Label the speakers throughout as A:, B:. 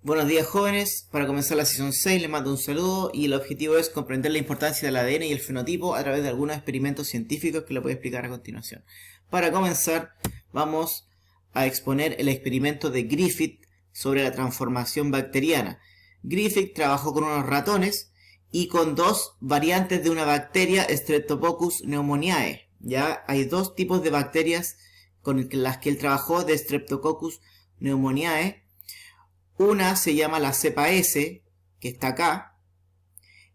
A: Buenos días jóvenes, para comenzar la sesión 6 les mando un saludo y el objetivo es comprender la importancia del ADN y el fenotipo a través de algunos experimentos científicos que les voy a explicar a continuación. Para comenzar vamos a exponer el experimento de Griffith sobre la transformación bacteriana. Griffith trabajó con unos ratones y con dos variantes de una bacteria Streptococcus pneumoniae. Ya hay dos tipos de bacterias con las que él trabajó de Streptococcus pneumoniae. Una se llama la cepa S, que está acá,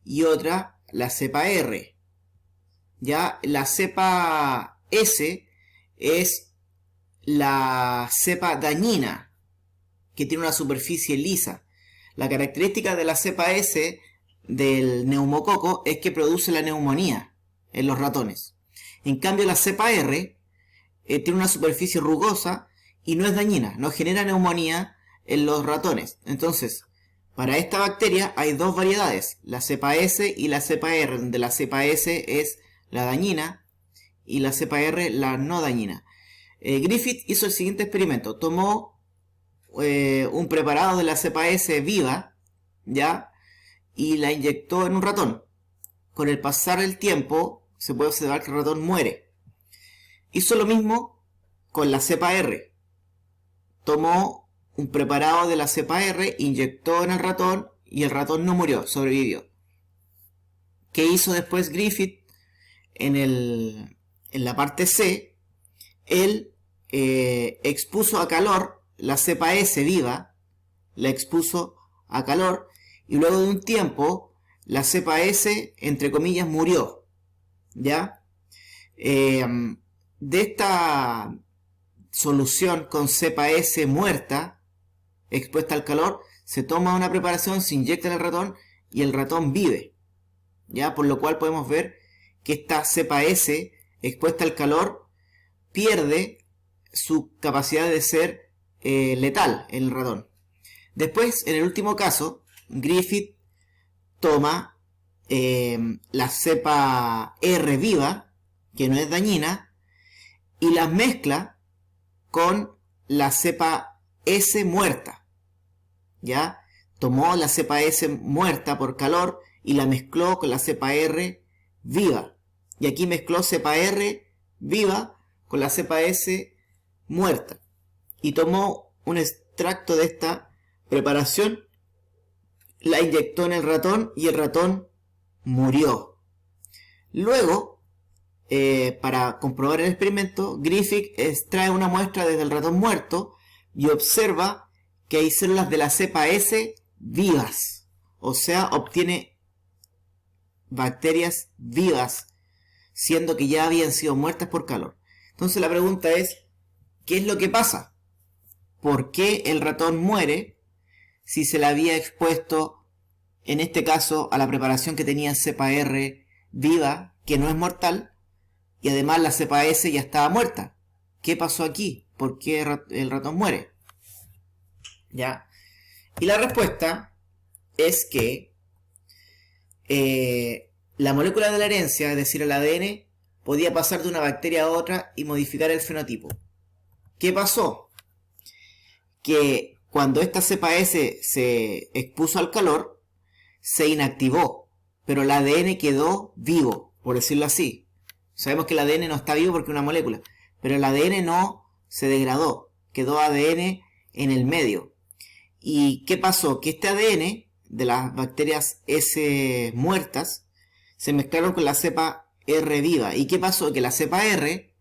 A: y otra la cepa R. Ya la cepa S es la cepa dañina, que tiene una superficie lisa. La característica de la cepa S del neumococo es que produce la neumonía en los ratones. En cambio la cepa R tiene una superficie rugosa y no es dañina, no genera neumonía en los ratones. Entonces, para esta bacteria hay dos variedades, la cepa S y la cepa R, donde la cepa S es la dañina y la cepa R la no dañina. Griffith hizo el siguiente experimento, tomó un preparado de la cepa S viva, ¿ya? Y la inyectó en un ratón. Con el pasar del tiempo se puede observar que el ratón muere. Hizo lo mismo con la cepa R. Tomó un preparado de la cepa R, inyectó en el ratón y el ratón no murió, sobrevivió. ¿Qué hizo después Griffith? En la parte C, él expuso a calor la cepa S viva, la expuso a calor y luego de un tiempo la cepa S, entre comillas, murió. ¿Ya? De esta solución con cepa S muerta, expuesta al calor, se toma una preparación, se inyecta en el ratón y el ratón vive. ¿Ya? Por lo cual podemos ver que esta cepa S expuesta al calor pierde su capacidad de ser letal en el ratón. Después, en el último caso, Griffith toma la cepa R viva, que no es dañina, y las mezcla con la cepa S muerta. ¿Ya? Tomó la cepa S muerta por calor y la mezcló con la cepa R viva. Y aquí mezcló cepa R viva con la cepa S muerta. Y tomó un extracto de esta preparación, la inyectó en el ratón y el ratón murió. Luego, para comprobar el experimento, Griffith extrae una muestra desde el ratón muerto y observa que hay células de la cepa S vivas. O sea, obtiene bacterias vivas, siendo que ya habían sido muertas por calor. Entonces la pregunta es, ¿qué es lo que pasa? ¿Por qué el ratón muere si se le había expuesto, en este caso, a la preparación que tenía cepa R viva, que no es mortal, y además la cepa S ya estaba muerta? ¿Qué pasó aquí? ¿Por qué el ratón muere? ¿Ya? Y la respuesta es que la molécula de la herencia, es decir, el ADN, podía pasar de una bacteria a otra y modificar el fenotipo. ¿Qué pasó? Que cuando esta cepa S se expuso al calor, se inactivó, pero el ADN quedó vivo, por decirlo así. Sabemos que el ADN no está vivo porque es una molécula, pero el ADN no se degradó, quedó ADN en el medio. ¿Y qué pasó? Que este ADN de las bacterias S muertas se mezclaron con la cepa R viva. ¿Y qué pasó? Que la cepa R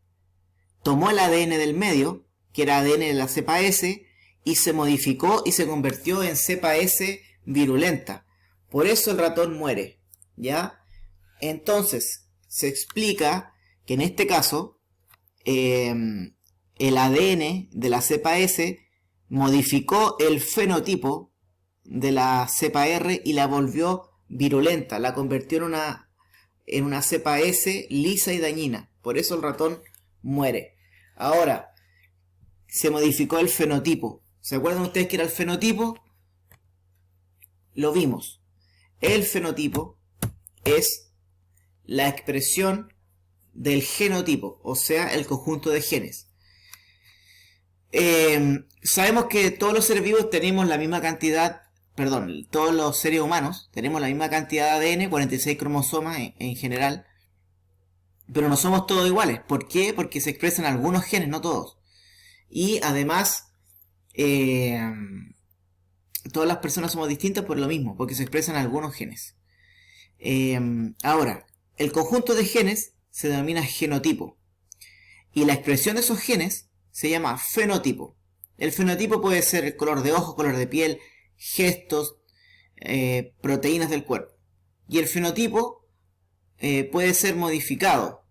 A: tomó el ADN del medio, que era ADN de la cepa S, y se modificó y se convirtió en cepa S virulenta. Por eso el ratón muere. ¿Ya? Entonces, se explica que en este caso el ADN de la cepa S modificó el fenotipo de la cepa R y la volvió virulenta, la convirtió en una cepa S lisa y dañina. Por eso el ratón muere. Ahora, se modificó el fenotipo. ¿Se acuerdan ustedes que era el fenotipo? Lo vimos. El fenotipo es la expresión del genotipo, o sea, el conjunto de genes. sabemos que todos los seres vivos tenemos la misma cantidad, perdón, todos los seres humanos tenemos la misma cantidad de ADN, 46 cromosomas en general, pero no somos todos iguales. ¿Por qué? Porque se expresan algunos genes, no todos. Y además, todas las personas somos distintas por lo mismo, porque se expresan algunos genes. Ahora, el conjunto de genes se denomina genotipo. Y la expresión de esos genes se llama fenotipo. El fenotipo puede ser el color de ojos, color de piel, gestos, proteínas del cuerpo. Y el fenotipo puede ser modificado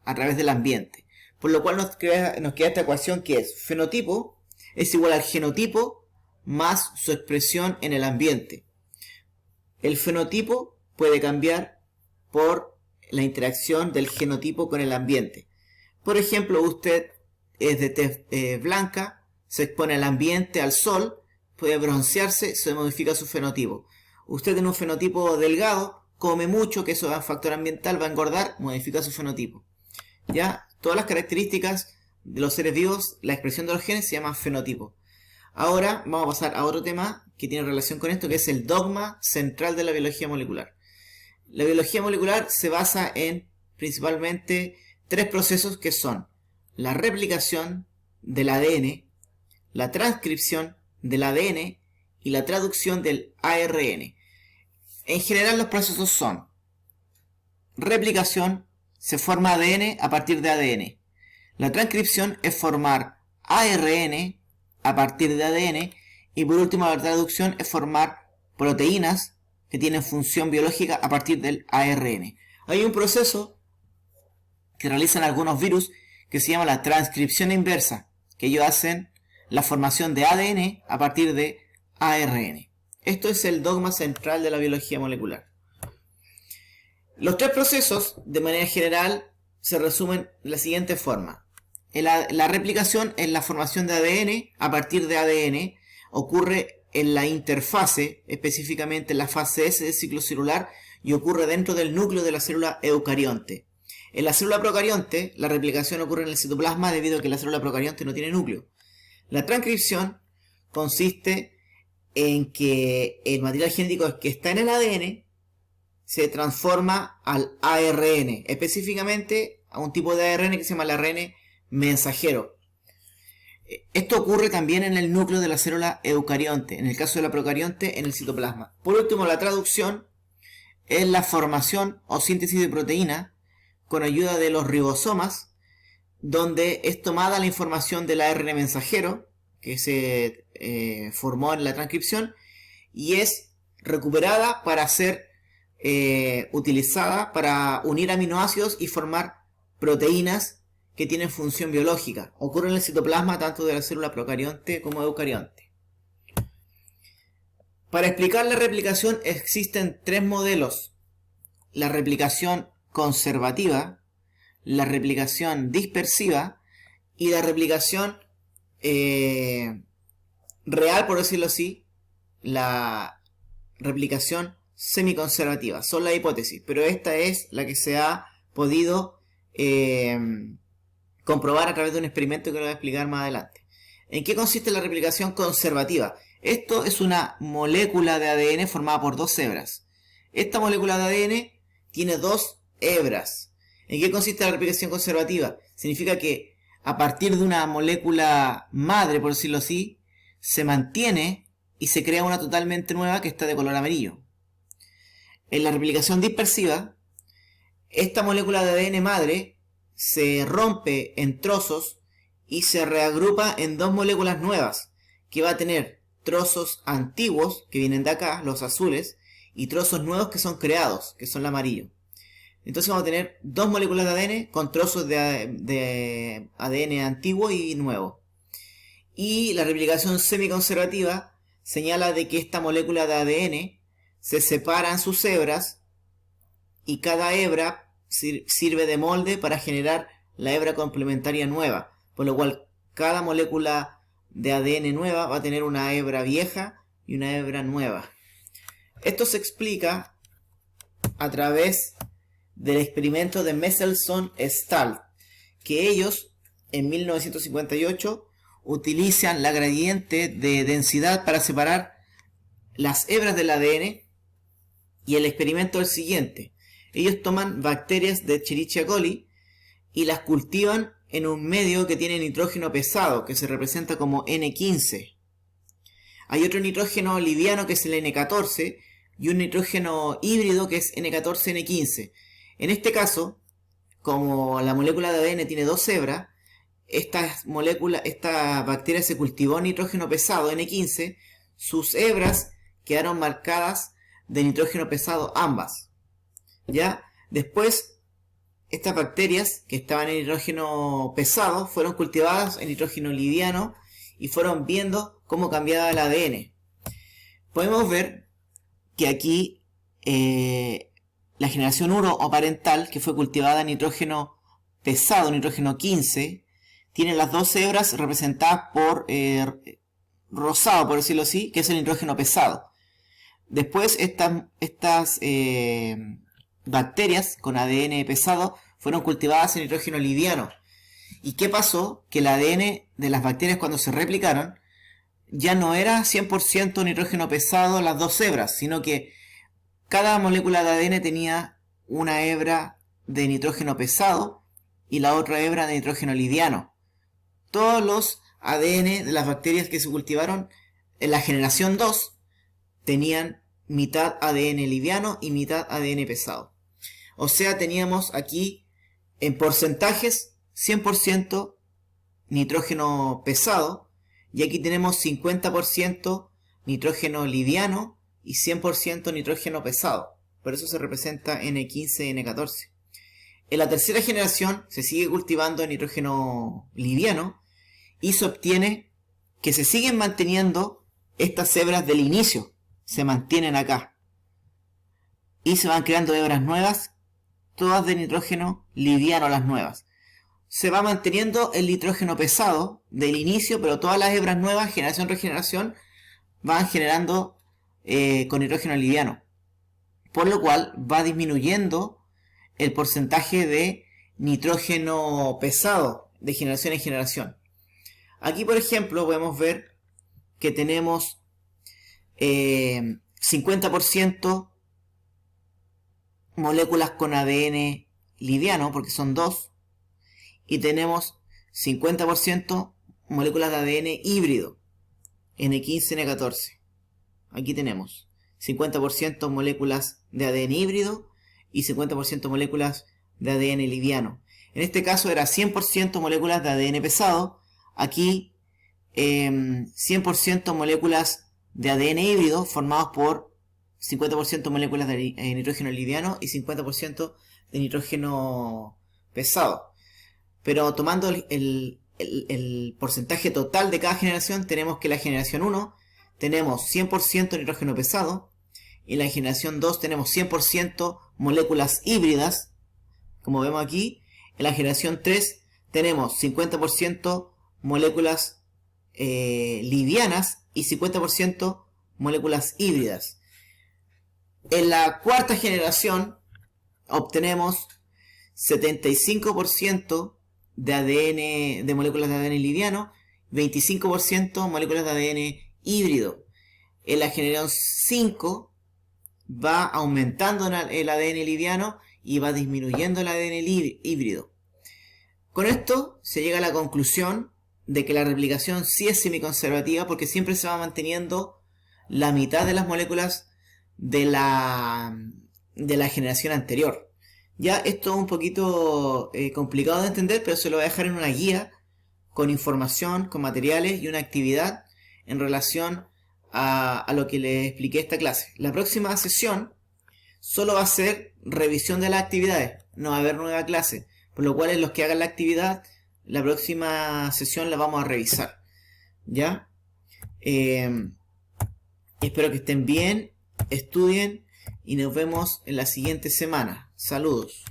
A: a través del ambiente. Por lo cual nos queda esta ecuación que es fenotipo es igual al genotipo más su expresión en el ambiente. El fenotipo puede cambiar por la interacción del genotipo con el ambiente. Por ejemplo, usted es de tez blanca, se expone al ambiente, al sol, puede broncearse, se modifica su fenotipo. Usted tiene un fenotipo delgado, come mucho, que eso es un factor ambiental, va a engordar, modifica su fenotipo. ¿Ya? Todas las características de los seres vivos, la expresión de los genes se llama fenotipo. Ahora vamos a pasar a otro tema que tiene relación con esto, que es el dogma central de la biología molecular. La biología molecular se basa en principalmente tres procesos que son la replicación del ADN, la transcripción del ADN y la traducción del ARN. En general los procesos son replicación, se forma ADN a partir de ADN. La transcripción es formar ARN a partir de ADN. Y por último la traducción es formar proteínas que tienen función biológica a partir del ARN. Hay un proceso que realizan algunos virus que se llama la transcripción inversa, que ellos hacen la formación de ADN a partir de ARN. Esto es el dogma central de la biología molecular. Los tres procesos, de manera general, se resumen de la siguiente forma. La replicación es la formación de ADN a partir de ADN. Ocurre en la interfase, específicamente en la fase S del ciclo celular, y ocurre dentro del núcleo de la célula eucarionte. En la célula procarionte, la replicación ocurre en el citoplasma debido a que la célula procarionte no tiene núcleo. La transcripción consiste en que el material genético que está en el ADN se transforma al ARN, específicamente a un tipo de ARN que se llama el ARN mensajero. Esto ocurre también en el núcleo de la célula eucarionte, en el caso de la procarionte en el citoplasma. Por último, la traducción es la formación o síntesis de proteína con ayuda de los ribosomas, donde es tomada la información del ARN mensajero que se formó en la transcripción y es recuperada para ser utilizada para unir aminoácidos y formar proteínas que tienen función biológica. Ocurre en el citoplasma tanto de la célula procarionte como eucarionte. Para explicar la replicación existen tres modelos: la replicación conservativa, la replicación dispersiva y la replicación real, por decirlo así, la replicación semiconservativa. Son las hipótesis, pero esta es la que se ha podido comprobar a través de un experimento que lo voy a explicar más adelante. ¿En qué consiste la replicación conservativa? Esto es una molécula de ADN formada por dos hebras. Esta molécula de ADN tiene dos hebras. ¿En qué consiste la replicación conservativa? Significa que a partir de una molécula madre, por decirlo así, se mantiene y se crea una totalmente nueva que está de color amarillo. En la replicación dispersiva, esta molécula de ADN madre se rompe en trozos y se reagrupa en dos moléculas nuevas, que va a tener trozos antiguos, que vienen de acá, los azules, y trozos nuevos que son creados, que son el amarillo. Entonces vamos a tener dos moléculas de ADN con trozos de ADN antiguo y nuevo. Y la replicación semiconservativa señala de que esta molécula de ADN se separan sus hebras y cada hebra sirve de molde para generar la hebra complementaria nueva, por lo cual cada molécula de ADN nueva va a tener una hebra vieja y una hebra nueva. Esto se explica a través del experimento de Mendelssohn-Stahl, que ellos en 1958 utilizan la gradiente de densidad para separar las hebras del ADN, y el experimento es el siguiente. Ellos toman bacterias de Escherichia coli y las cultivan en un medio que tiene nitrógeno pesado, que se representa como N15. Hay otro nitrógeno liviano que es el N14 y un nitrógeno híbrido que es N14-N15. En este caso, como la molécula de ADN tiene dos hebras, esta bacteria se cultivó en nitrógeno pesado N15, sus hebras quedaron marcadas de nitrógeno pesado ambas. ¿Ya? Después, estas bacterias que estaban en nitrógeno pesado fueron cultivadas en nitrógeno liviano y fueron viendo cómo cambiaba el ADN. Podemos ver que aquí la generación 1 o parental, que fue cultivada en nitrógeno pesado, nitrógeno 15, tiene las dos hebras representadas por rosado, por decirlo así, que es el nitrógeno pesado. Después estas bacterias con ADN pesado fueron cultivadas en nitrógeno liviano. ¿Y qué pasó? Que el ADN de las bacterias, cuando se replicaron, ya no era 100% nitrógeno pesado las dos hebras, sino que cada molécula de ADN tenía una hebra de nitrógeno pesado y la otra hebra de nitrógeno liviano. Todos los ADN de las bacterias que se cultivaron en la generación 2 tenían mitad ADN liviano y mitad ADN pesado. O sea, teníamos aquí en porcentajes 100% nitrógeno pesado, y aquí tenemos 50% nitrógeno liviano y 100% nitrógeno pesado. Por eso se representa N15 y N14. En la tercera generación se sigue cultivando nitrógeno liviano y se obtiene que se siguen manteniendo estas hebras del inicio. Se mantienen acá. Y se van creando hebras nuevas, todas de nitrógeno liviano las nuevas. Se va manteniendo el nitrógeno pesado del inicio, pero todas las hebras nuevas, generación tras generación, van generando con nitrógeno liviano. Por lo cual va disminuyendo el porcentaje de nitrógeno pesado de generación en generación. Aquí, por ejemplo, podemos ver que tenemos 50% moléculas con ADN liviano, porque son dos, y tenemos 50% moléculas de ADN híbrido, N15, N14. Aquí tenemos 50% moléculas de ADN híbrido y 50% moléculas de ADN liviano. En este caso era 100% moléculas de ADN pesado, aquí 100% moléculas de ADN híbrido formados por 50% moléculas de nitrógeno liviano y 50% de nitrógeno pesado. Pero tomando el porcentaje total de cada generación, tenemos que en la generación 1 tenemos 100% nitrógeno pesado, y en la generación 2 tenemos 100% moléculas híbridas, como vemos aquí. En la generación 3 tenemos 50% moléculas livianas y 50% moléculas híbridas. En la cuarta generación obtenemos 75% de ADN, de moléculas de ADN liviano, 25% moléculas de ADN híbrido. En la generación 5 va aumentando el ADN liviano y va disminuyendo el ADN híbrido. Con esto se llega a la conclusión de que la replicación sí es semiconservativa, porque siempre se va manteniendo la mitad de las moléculas de la generación anterior. Ya esto es un poquito complicado de entender, pero se lo voy a dejar en una guía con información, con materiales y una actividad en relación a lo que les expliqué esta clase. La próxima sesión solo va a ser revisión de las actividades, no va a haber nueva clase, por lo cual los que hagan la actividad, la próxima sesión la vamos a revisar. ¿Ya? Espero que estén bien, estudien y nos vemos en la siguiente semana. Saludos.